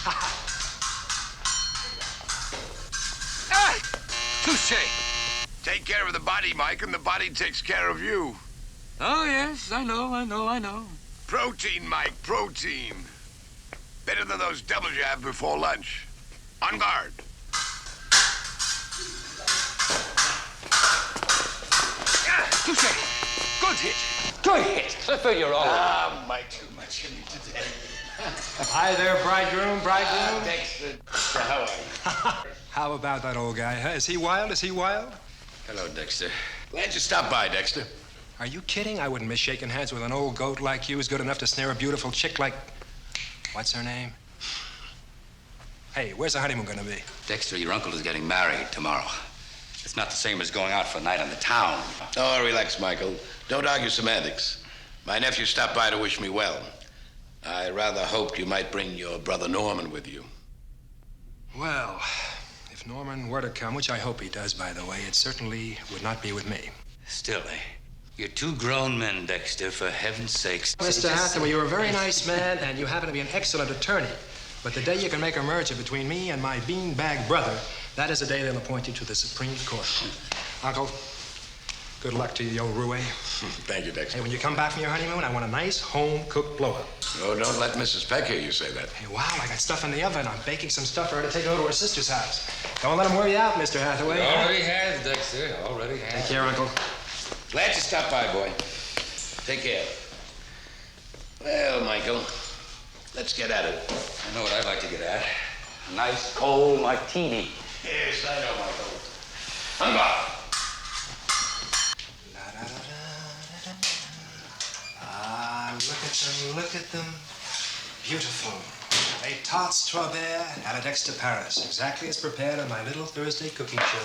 Ah! Touche. Take care of the body, Mike, and the body takes care of you. Oh, yes, I know. Protein, Mike, protein. Better than those doubles you have before lunch. On guard. Touche. Good hit. Good hit. Clifford, you're all right. Mike, too much of me today. Hi there, bridegroom. Dexter, how are you? How about that old guy, huh? Is he wild? Hello, Dexter. Glad you stopped by, Dexter. Are you kidding? I wouldn't miss shaking hands with an old goat like you who's good enough to snare a beautiful chick like... What's her name? Hey, where's the honeymoon gonna be? Dexter, your uncle is getting married tomorrow. It's not the same as going out for a night on the town. Oh, relax, Michael. Don't argue semantics. My nephew stopped by to wish me well. I rather hoped you might bring your brother Norman with you. Well, if Norman were to come, which I hope he does, by the way, it certainly would not be with me. Still, you're two grown men, Dexter, for heaven's sakes. Mr. Hathaway, you're a very nice man, and you happen to be an excellent attorney. But the day you can make a merger between me and my beanbag brother, that is the day they'll appoint you to the Supreme Court. Uncle, good luck to you, old roue. Thank you, Dexter. Hey, when you come back from your honeymoon, I want a nice home-cooked blow-up. Oh, don't let Mrs. Peck hear you say that. Hey, wow, I got stuff in the oven. I'm baking some stuff for her to take over to her sister's house. Don't let him wear you out, Mr. Hathaway. He already has, Dexter. Already has. Take care, Uncle. Glad you stopped by, boy. Take care. Well, Michael, let's get at it. I know what I'd like to get at. A nice cold martini. Yes, I know, Michael. I'm off. Ah, look at them. Beautiful. A tarte strawberry à la Dexter Paris, exactly as prepared on my little Thursday cooking show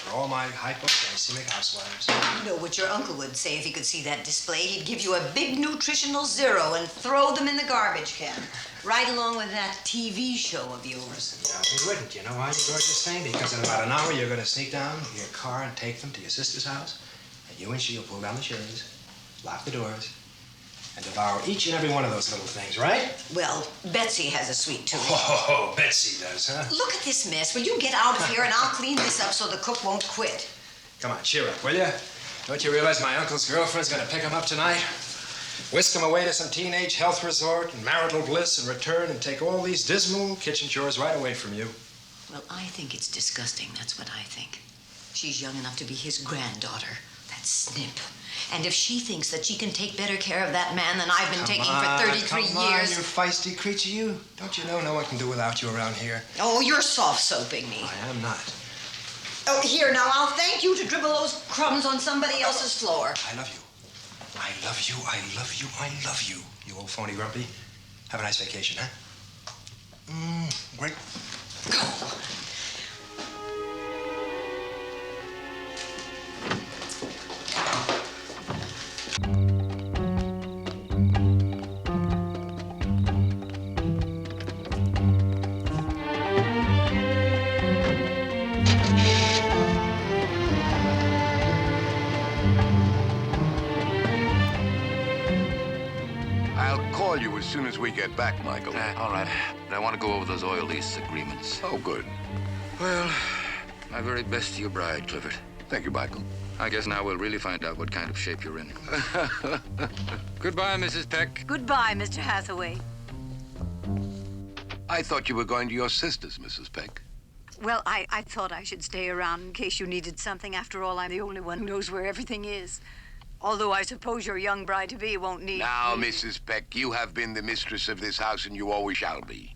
for all my hypoglycemic housewives. You know what your uncle would say if he could see that display? He'd give you a big nutritional zero and throw them in the garbage can. Right along with that TV show of yours. No, he wouldn't. You know why, you gorgeous thing? Because in about an hour, you're going to sneak down to your car and take them to your sister's house. And you and she'll pull down the shutters, lock the doors, and devour each and every one of those little things, right? Well, Betsy has a sweet tooth. Oh, Betsy does, huh? Look at this mess. Will you get out of here and I'll clean this up so the cook won't quit? Come on, cheer up, will you? Don't you realize my uncle's girlfriend's going to pick him up tonight? Whisk him away to some teenage health resort and marital bliss and return and take all these dismal kitchen chores right away from you. Well, I think it's disgusting. That's what I think. She's young enough to be his granddaughter. That snip. And if she thinks that she can take better care of that man than I've been taking for 33 come on, years... you feisty creature, you. Don't you know no one can do without you around here? Oh, you're soft-soaping me. I am not. Oh, here, now, I'll thank you to dribble those crumbs on somebody else's floor. I love you. I love you, I love you, I love you, you old phony grumpy. Have a nice vacation, huh? Great. Go. As soon as we get back, Michael. All right. But I want to go over those oil lease agreements. Oh, good. Well, my very best to your bride, Clifford. Thank you, Michael. I guess now we'll really find out what kind of shape you're in. Goodbye, Mrs. Peck. Goodbye, Mr. Hathaway. I thought you were going to your sister's, Mrs. Peck. Well, I thought I should stay around in case you needed something. After all, I'm the only one who knows where everything is. Although I suppose your young bride-to-be won't need... Now, Mrs. Peck, you have been the mistress of this house and you always shall be.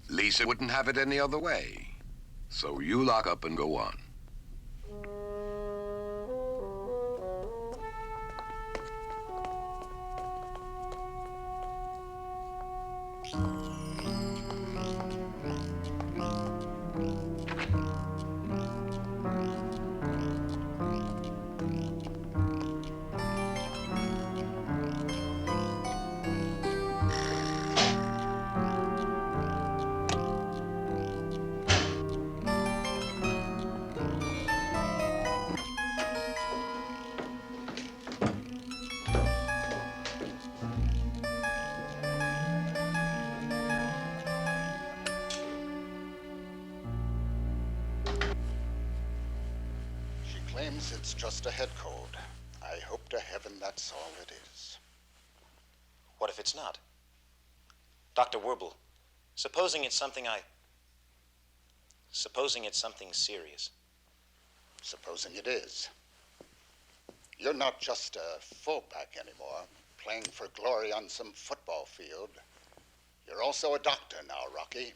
Lisa wouldn't have it any other way. So you lock up and go on. James, it's just a head cold. I hope to heaven that's all it is. What if it's not? Dr. Werble, supposing it's something serious. Supposing it is. You're not just a fullback anymore, playing for glory on some football field. You're also a doctor now, Rocky.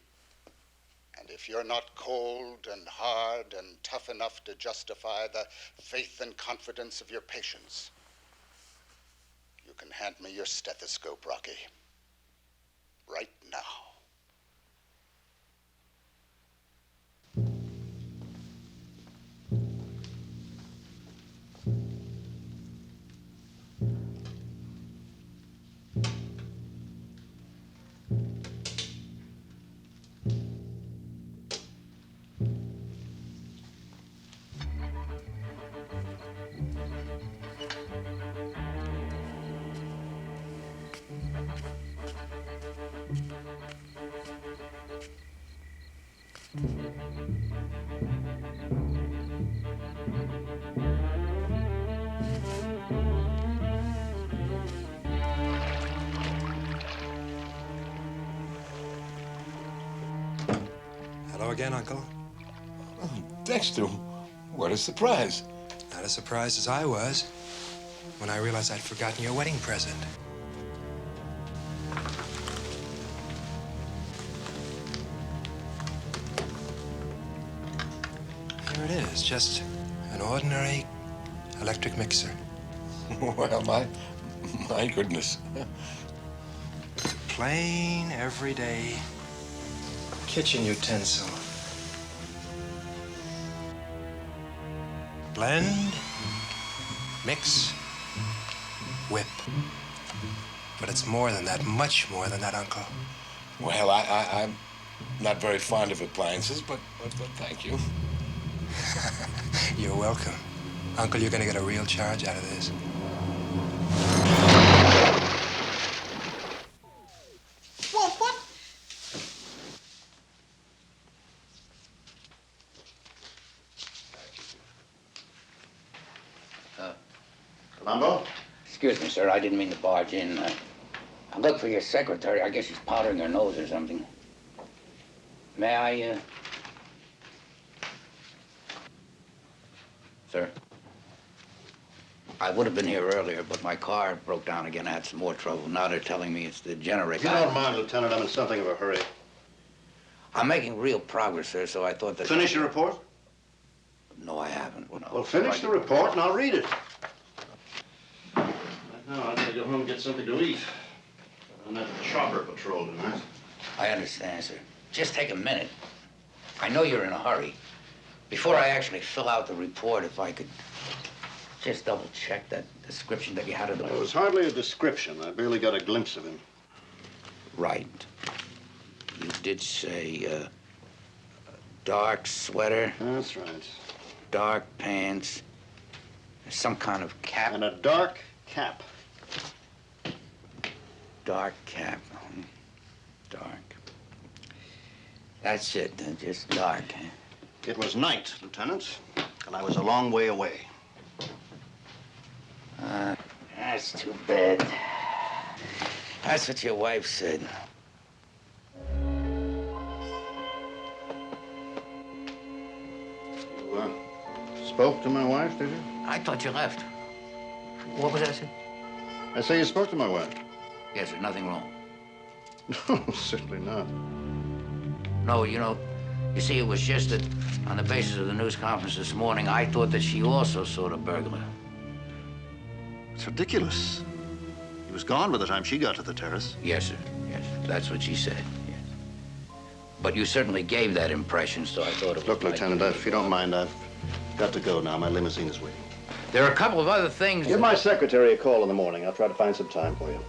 And if you're not cold and hard and tough enough to justify the faith and confidence of your patients, you can hand me your stethoscope, Rocky. Right now. Hello again, Uncle. Oh, Dexter, what a surprise. Not as surprised as I was when I realized I'd forgotten your wedding present. Here it is, just an ordinary electric mixer. Well, my goodness. Plain, everyday kitchen utensil. Blend, mix, whip. But it's more than that, much more than that, Uncle. Well, I'm not very fond of appliances, but thank you. You're welcome. Uncle, you're gonna get a real charge out of this. What? Columbo? Excuse me, sir. I didn't mean to barge in. I looked for your secretary. I guess she's powdering her nose or something. May I, Sir? I would have been here earlier, but my car broke down again. I had some more trouble. Now they're telling me it's the generator. If you don't mind, Lieutenant, I'm in something of a hurry. I'm making real progress, sir, so I thought that... Finish your report? No, I haven't. No. Well, finish the report and I'll read it. Now, I gotta go home and get something to eat. I'm at the chopper patrol tonight. I understand, sir. Just take a minute. I know you're in a hurry. Before I actually fill out the report, if I could just double-check that description that you had of the... It was hardly a description. I barely got a glimpse of him. Right. You did say, dark sweater, That's right. dark pants, some kind of cap. And a dark cap. Dark cap. Dark. That's it, just dark. Huh? It was night, Lieutenant, and I was a long way away. That's too bad. That's what your wife said. You spoke to my wife, did you? I thought you left. What was that, sir? I say you spoke to my wife. Yes, sir, nothing wrong. No, certainly not. No, you see, it was just that on the basis of the news conference this morning, I thought that she also saw the burglar. It's ridiculous. He was gone by the time she got to the terrace. Yes, sir. Yes, that's what she said. Yes. But you certainly gave that impression, so I thought it was... Look, Lieutenant, if you don't mind, I've got to go now. My limousine is waiting. There are a couple of other things... Give my secretary a call in the morning. I'll try to find some time for you.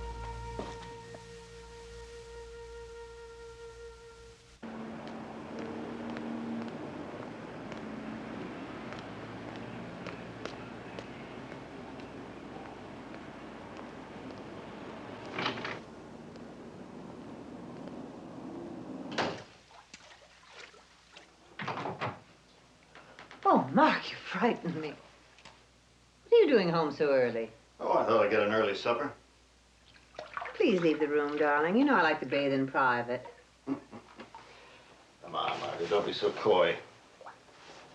Oh, Mark, you frightened me. you doing home so early? Oh, I thought I'd get an early supper. Please leave the room, darling. You know I like to bathe in private. Come on, Margaret, don't be so coy.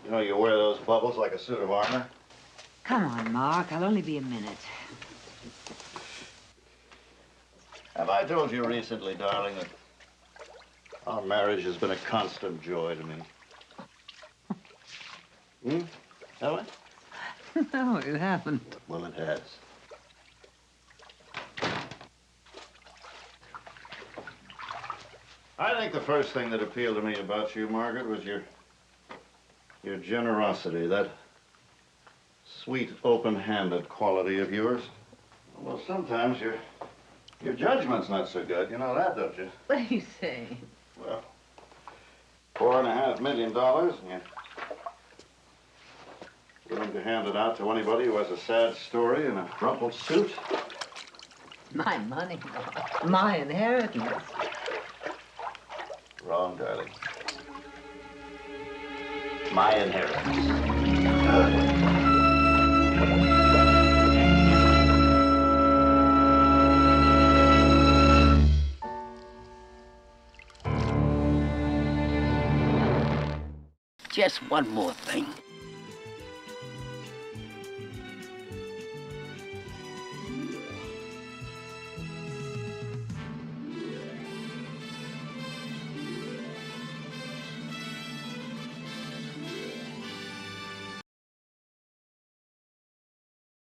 You know you wear those bubbles like a suit of armor. Come on, Mark. I'll only be a minute. Have I told you recently, darling, that our marriage has been a constant joy to me? Have I? No, you haven't. Well, it has. I think the first thing that appealed to me about you, Margaret, was your generosity, that sweet, open-handed quality of yours. Well, sometimes your judgment's not so good. You know that, don't you? What are you saying? Well, $4.5 million, and you're willing to hand it out to anybody who has a sad story in a rumpled suit? My money, Mark. My inheritance. Wrong, darling. My inheritance. Just one more thing.